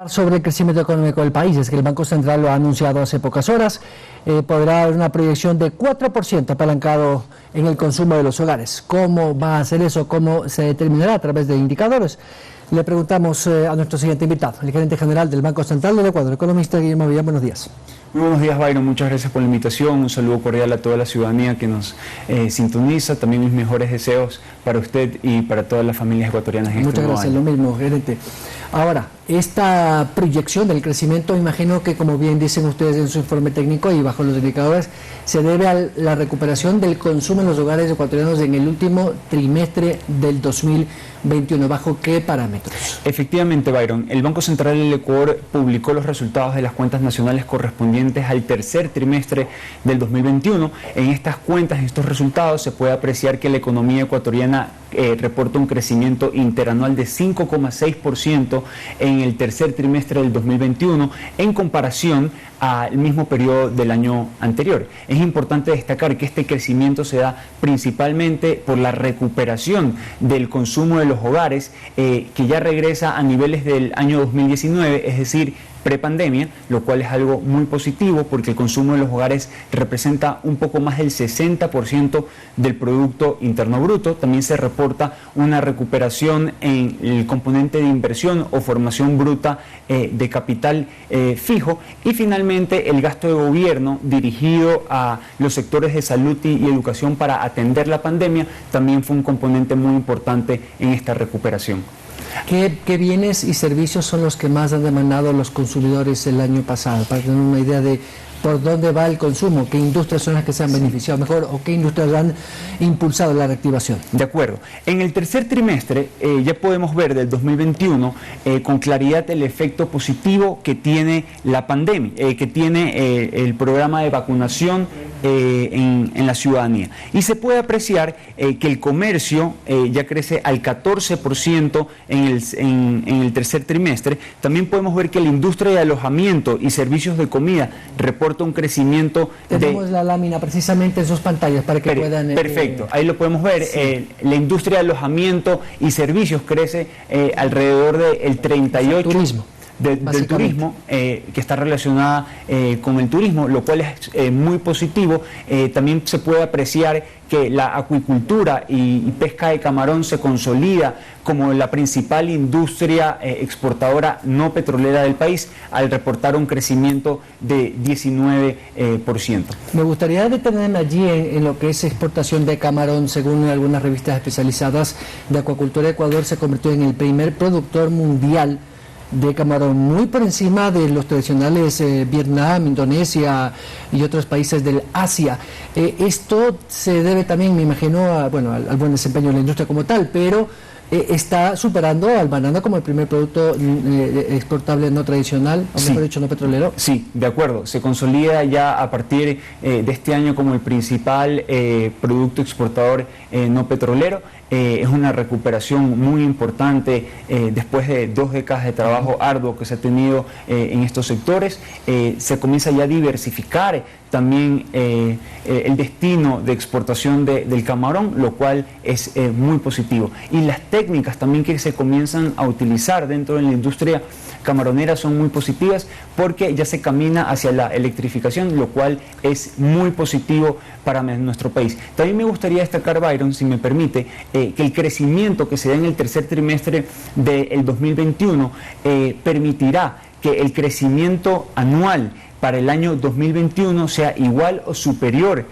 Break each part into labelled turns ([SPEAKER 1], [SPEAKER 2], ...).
[SPEAKER 1] Sobre el crecimiento económico del país, es que el Banco Central lo ha anunciado hace pocas horas, podrá haber una proyección de 4% apalancado en el consumo de los hogares. ¿Cómo va a hacer eso? ¿Cómo se determinará a través de indicadores? Le preguntamos a nuestro siguiente invitado, el gerente general del Banco Central del Ecuador, el economista Guillermo Villa. Buenos días.
[SPEAKER 2] Muy buenos días, Byron. Muchas gracias por la invitación. Un saludo cordial a toda la ciudadanía que nos sintoniza. También mis mejores deseos para usted y para todas las familias ecuatorianas en este nuevo año.
[SPEAKER 1] Muchas gracias, lo mismo, gerente. Ahora, esta proyección del crecimiento, imagino que, como bien dicen ustedes en su informe técnico y bajo los indicadores, se debe a la recuperación del consumo en los hogares ecuatorianos en el último trimestre del 2021. ¿Bajo qué parámetros?
[SPEAKER 2] Efectivamente, Byron, el Banco Central del Ecuador publicó los resultados de las cuentas nacionales correspondientes al tercer trimestre del 2021. En estas cuentas, en estos resultados, se puede apreciar que la economía ecuatoriana reporta un crecimiento interanual de 5,6% en el tercer trimestre del 2021 en comparación al mismo periodo del año anterior. Es importante destacar que este crecimiento se da principalmente por la recuperación del consumo de los hogares, que ya regresa a niveles del año 2019, es decir, prepandemia, lo cual es algo muy positivo porque el consumo de los hogares representa un poco más del 60% del Producto Interno Bruto. También se reporta una recuperación en el componente de inversión o formación bruta de capital fijo, y finalmente el gasto de gobierno dirigido a los sectores de salud y educación para atender la pandemia también fue un componente muy importante en esta recuperación.
[SPEAKER 1] ¿Qué bienes y servicios son los que más han demandado los consumidores el año pasado? Para tener una idea de por dónde va el consumo, qué industrias son las que se han beneficiado mejor o qué industrias han impulsado la reactivación.
[SPEAKER 2] De acuerdo. En el tercer trimestre ya podemos ver del 2021 con claridad el efecto positivo que tiene la pandemia, que tiene el programa de vacunación en la ciudadanía. Y se puede apreciar que el comercio ya crece al 14% en el tercer trimestre. También podemos ver que la industria de alojamiento y servicios de comida reporta un crecimiento.
[SPEAKER 1] Tenemos la lámina precisamente en sus pantallas para que puedan...
[SPEAKER 2] Perfecto, ahí lo podemos ver.
[SPEAKER 1] Sí.
[SPEAKER 2] La industria de alojamiento y servicios crece alrededor del 38%.
[SPEAKER 1] Turismo.
[SPEAKER 2] Del turismo, que está relacionada con el turismo, lo cual es muy positivo. También se puede apreciar que la acuicultura y pesca de camarón se consolida como la principal industria exportadora no petrolera del país, al reportar un crecimiento de 19%.
[SPEAKER 1] Me gustaría detenerme allí en lo que es exportación de camarón. Según algunas revistas especializadas de acuacultura, Ecuador se convirtió en el primer productor mundial de camarón, muy por encima de los tradicionales Vietnam, Indonesia y otros países del Asia. Esto se debe también, me imagino, al buen desempeño de la industria como tal, pero está superando al banano como el primer producto exportable no tradicional, o mejor dicho, no petrolero.
[SPEAKER 2] Sí, de acuerdo. Se consolida ya a partir de este año como el principal producto exportador no petrolero. Es una recuperación muy importante después de 2 décadas de trabajo arduo que se ha tenido en estos sectores. Se comienza ya a diversificar también el destino de exportación del camarón, lo cual es muy positivo. Y las técnicas también que se comienzan a utilizar dentro de la industria camaronera son muy positivas porque ya se camina hacia la electrificación, lo cual es muy positivo para nuestro país. También me gustaría destacar, Byron, si me permite, que el crecimiento que se da en el tercer trimestre del 2021 permitirá que el crecimiento anual para el año 2021 sea igual o superior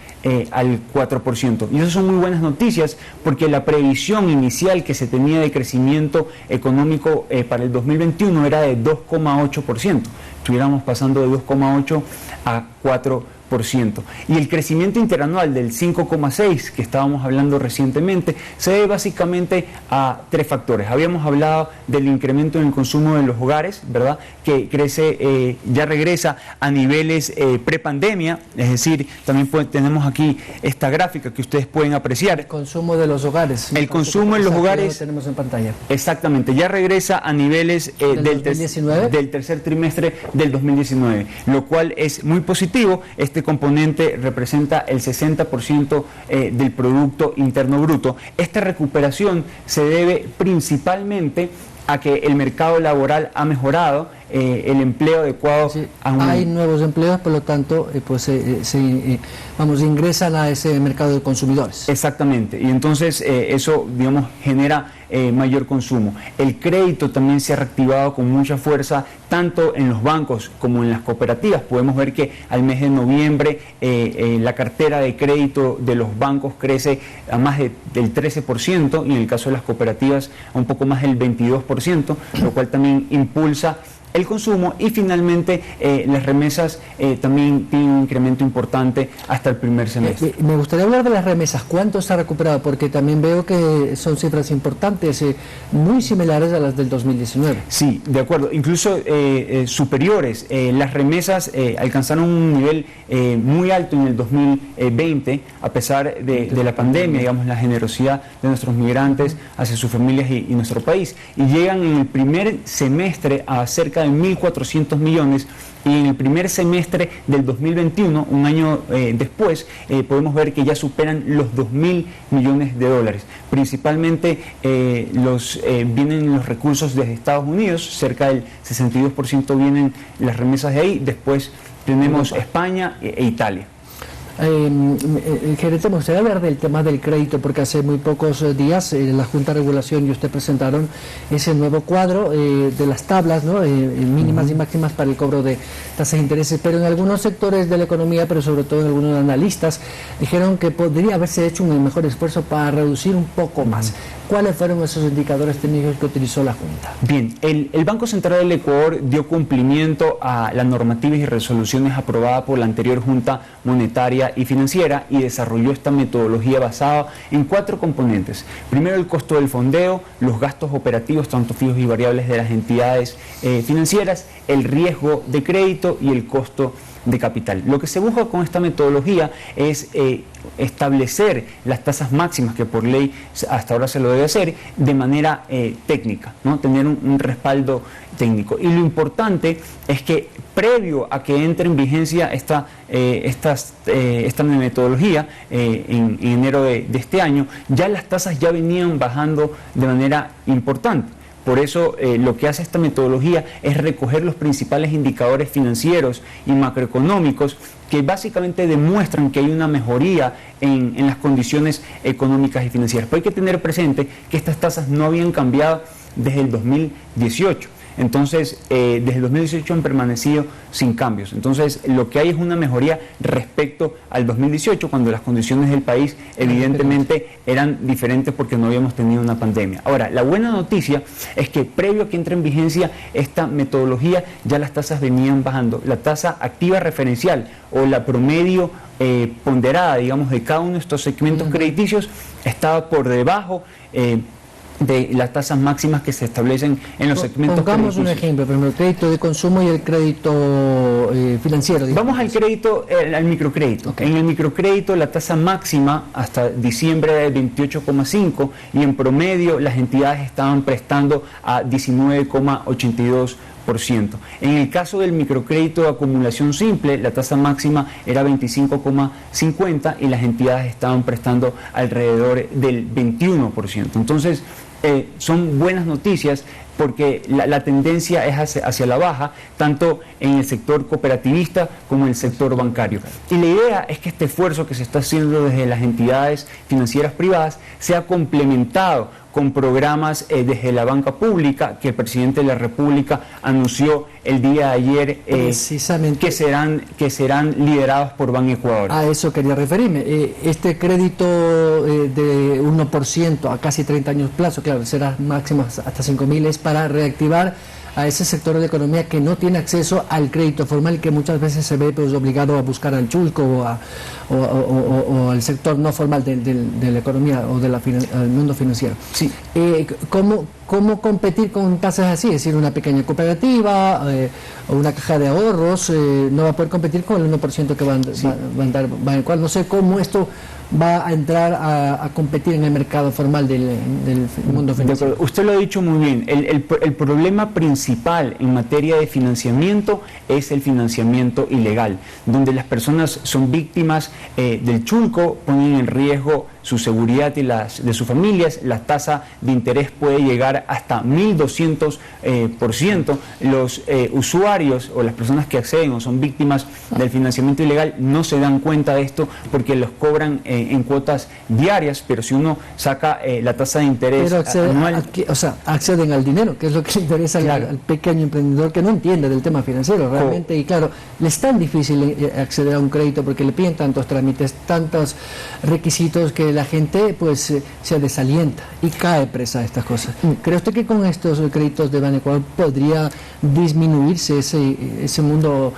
[SPEAKER 2] al 4%. Y eso son muy buenas noticias porque la previsión inicial que se tenía de crecimiento económico para el 2021 era de 2,8%. Estuviéramos pasando de 2,8 a 4%. Y el crecimiento interanual del 5,6 que estábamos hablando recientemente se debe básicamente a 3 factores. Habíamos hablado del incremento en el consumo de los hogares, ¿verdad?, que crece, ya regresa a niveles prepandemia, es decir, también tenemos aquí esta gráfica que ustedes pueden apreciar.
[SPEAKER 1] El consumo de los hogares.
[SPEAKER 2] El consumo en los hogares.
[SPEAKER 1] Lo tenemos en pantalla.
[SPEAKER 2] Exactamente, ya regresa a niveles del tercer trimestre del 2019, lo cual es muy positivo. Este componente representa el 60% del Producto Interno Bruto. Esta recuperación se debe principalmente a que el mercado laboral ha mejorado, el empleo adecuado.
[SPEAKER 1] Sí, hay nuevos empleos, por lo tanto, ingresan a ese mercado de consumidores.
[SPEAKER 2] Exactamente, y entonces eso, digamos, genera mayor consumo. El crédito también se ha reactivado con mucha fuerza, tanto en los bancos como en las cooperativas. Podemos ver que al mes de noviembre la cartera de crédito de los bancos crece a más del 13%, y en el caso de las cooperativas a un poco más del 22%, lo cual también impulsa el consumo. Y finalmente las remesas también tienen un incremento importante hasta el primer semestre.
[SPEAKER 1] Me gustaría hablar de las remesas. ¿Cuánto se ha recuperado? Porque también veo que son cifras importantes, muy similares a las del 2019.
[SPEAKER 2] Sí, de acuerdo, incluso superiores. Las remesas alcanzaron un nivel muy alto en el 2020, a pesar de la pandemia, digamos, la generosidad de nuestros migrantes hacia sus familias y nuestro país. Y llegan en el primer semestre a cerca de 1.400 millones, y en el primer semestre del 2021, un año después, podemos ver que ya superan los 2.000 millones de dólares. Principalmente vienen los recursos desde Estados Unidos, cerca del 62% vienen las remesas de ahí. Después tenemos España e Italia.
[SPEAKER 1] Gerente, me gustaría hablar del tema del crédito, porque hace muy pocos días la Junta de Regulación y usted presentaron ese nuevo cuadro de las tablas, ¿no? Mínimas y máximas para el cobro de tasas de intereses, pero en algunos sectores de la economía, pero sobre todo en algunos analistas, dijeron que podría haberse hecho un mejor esfuerzo para reducir un poco más. ¿Cuáles fueron esos indicadores técnicos que utilizó la Junta?
[SPEAKER 2] Bien, el Banco Central del Ecuador dio cumplimiento a las normativas y resoluciones aprobadas por la anterior Junta Monetaria y Financiera, y desarrolló esta metodología basada en 4 componentes. Primero, el costo del fondeo, los gastos operativos, tanto fijos y variables, de las entidades financieras, el riesgo de crédito y el costo de capital. Lo que se busca con esta metodología es establecer las tasas máximas, que por ley hasta ahora se lo debe hacer, de manera técnica, ¿no? Tener un respaldo técnico. Y lo importante es que previo a que entre en vigencia esta metodología en enero de este año, ya las tasas ya venían bajando de manera importante. Por eso lo que hace esta metodología es recoger los principales indicadores financieros y macroeconómicos que básicamente demuestran que hay una mejoría en las condiciones económicas y financieras. Pero hay que tener presente que estas tasas no habían cambiado desde el 2018. Entonces, desde el 2018 han permanecido sin cambios. Entonces, lo que hay es una mejoría respecto al 2018, cuando las condiciones del país evidentemente eran diferentes porque no habíamos tenido una pandemia. Ahora, la buena noticia es que previo a que entre en vigencia esta metodología, ya las tasas venían bajando. La tasa activa referencial, o la promedio ponderada, digamos, de cada uno de estos segmentos crediticios, estaba por debajo de las tasas máximas que se establecen en los segmentos
[SPEAKER 1] crediticios. Pongamos un ejemplo, primero, el crédito de consumo y el crédito financiero.
[SPEAKER 2] Vamos al crédito, al microcrédito. Okay. En el microcrédito la tasa máxima hasta diciembre era de 28,5, y en promedio las entidades estaban prestando a 19,82%. En el caso del microcrédito de acumulación simple, la tasa máxima era 25,50 y las entidades estaban prestando alrededor del 21%. Entonces, son buenas noticias, porque la tendencia es hacia la baja, tanto en el sector cooperativista como en el sector bancario. Y la idea es que este esfuerzo que se está haciendo desde las entidades financieras privadas sea complementado con programas desde la banca pública, que el presidente de la República anunció el día de ayer, que serán liderados por Banecuador.
[SPEAKER 1] A eso quería referirme. Este crédito de 1% a casi 30 años plazo, claro, será máximo hasta 5.000, es para reactivar a ese sector de la economía que no tiene acceso al crédito formal, que muchas veces se ve pues obligado a buscar al chulco o al sector no formal de la economía o del mundo financiero.
[SPEAKER 2] Sí.
[SPEAKER 1] ¿Cómo competir con tasas así? Es decir, una pequeña cooperativa o una caja de ahorros no va a poder competir con el 1% que va a dar, cual no sé cómo esto va a entrar a competir en el mercado formal del mundo financiero.
[SPEAKER 2] Usted lo ha dicho muy bien. El problema principal en materia de financiamiento es el financiamiento ilegal, donde las personas son víctimas del chulco, ponen en riesgo su seguridad y de sus familias. La tasa de interés puede llegar hasta 1.200%. Los usuarios o las personas que acceden o son víctimas del financiamiento ilegal no se dan cuenta de esto porque los cobran en cuotas diarias, pero si uno saca la tasa de interés anual...
[SPEAKER 1] acceden al dinero, que es lo que le interesa al pequeño emprendedor que no entiende del tema financiero realmente, y claro, le es tan difícil acceder a un crédito porque le piden tantos trámites, tantos requisitos, que la gente pues se desalienta y cae presa de estas cosas. ¿Cree usted que con estos créditos de Banecuador podría disminuirse ese mundo,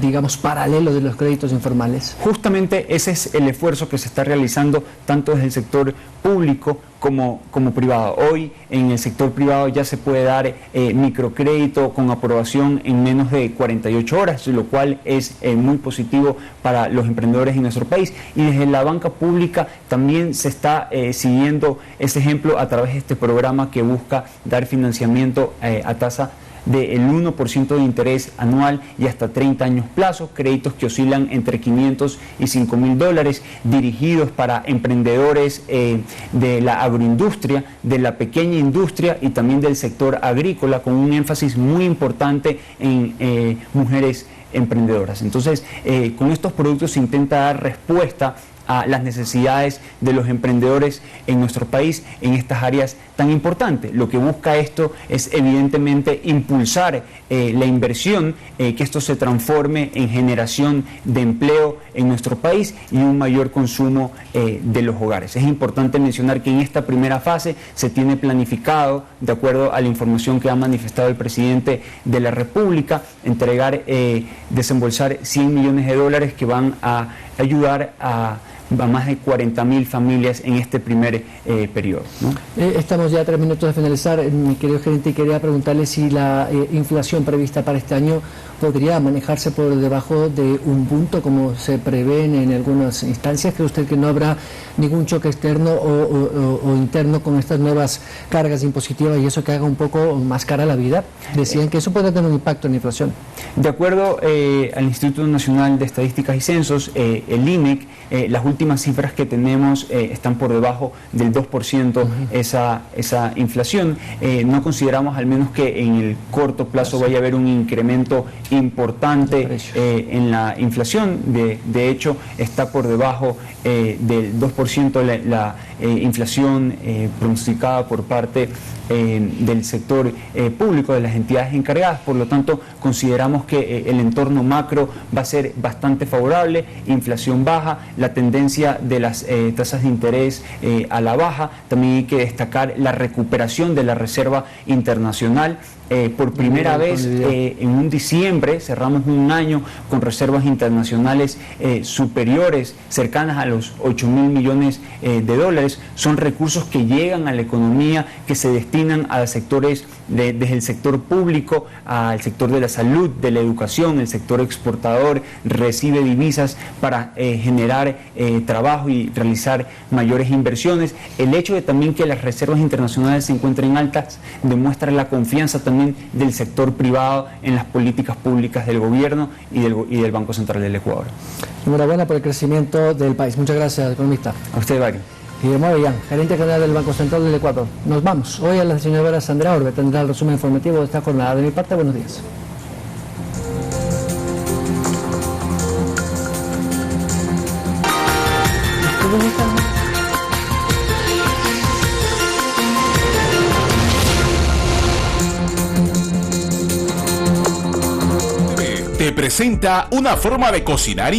[SPEAKER 1] digamos, paralelo de los créditos informales?
[SPEAKER 2] Justamente ese es el esfuerzo que se está realizando tanto desde el sector público como privado. Hoy en el sector privado ya se puede dar microcrédito con aprobación en menos de 48 horas, lo cual es muy positivo para los emprendedores en nuestro país. Y desde la banca pública también se está siguiendo ese ejemplo a través de este programa que busca dar financiamiento a tasa del 1% de interés anual y hasta 30 años plazo, créditos que oscilan entre 500 y 5.000 dólares, dirigidos para emprendedores de la agroindustria, de la pequeña industria y también del sector agrícola, con un énfasis muy importante en mujeres emprendedoras. Entonces, con estos productos se intenta dar respuesta a las necesidades de los emprendedores en nuestro país en estas áreas tan importantes. Lo que busca esto es evidentemente impulsar la inversión, que esto se transforme en generación de empleo en nuestro país y un mayor consumo de los hogares. Es importante mencionar que en esta primera fase se tiene planificado, de acuerdo a la información que ha manifestado el presidente de la República, desembolsar 100 millones de dólares que van a ayudar a más de 40.000 familias en este primer periodo, ¿no?
[SPEAKER 1] Estamos ya a 3 minutos de finalizar, mi querido gerente, y quería preguntarle si la inflación prevista para este año podría manejarse por debajo de un punto, como se prevén en algunas instancias. ¿Cree usted que no habrá ningún choque externo o interno con estas nuevas cargas impositivas y eso que haga un poco más cara la vida? Decían que eso puede tener un impacto en la inflación.
[SPEAKER 2] De acuerdo al Instituto Nacional de Estadísticas y Censos, el INEC, las últimas cifras que tenemos están por debajo del 2% esa inflación. No consideramos al menos que en el corto plazo vaya a haber un incremento importante en la inflación. De hecho, está por debajo del 2% la inflación pronosticada por parte del sector público, de las entidades encargadas. Por lo tanto, consideramos que el entorno macro va a ser bastante favorable, inflación baja, la tendencia de las tasas de interés a la baja. También hay que destacar la recuperación de la reserva internacional. Por primera vez en un diciembre cerramos un año con reservas internacionales superiores, cercanas a los 8.000 millones de dólares. Son recursos que llegan a la economía, que se destinan a sectores desde el sector público al sector de la salud, de la educación. El sector exportador recibe divisas para generar trabajo y realizar mayores inversiones. El hecho de también que las reservas internacionales se encuentren altas demuestra la confianza también del sector privado en las políticas públicas del gobierno y del Banco Central del Ecuador.
[SPEAKER 1] Enhorabuena por el crecimiento del país. Muchas gracias, economista.
[SPEAKER 2] A usted, Bari.
[SPEAKER 1] Guillermo Avellán, gerente general del Banco Central del Ecuador. Nos vamos. Hoy a la señora Sandra Orbe tendrá el resumen informativo de esta jornada. De mi parte, buenos días.
[SPEAKER 3] Te presenta una forma de cocinar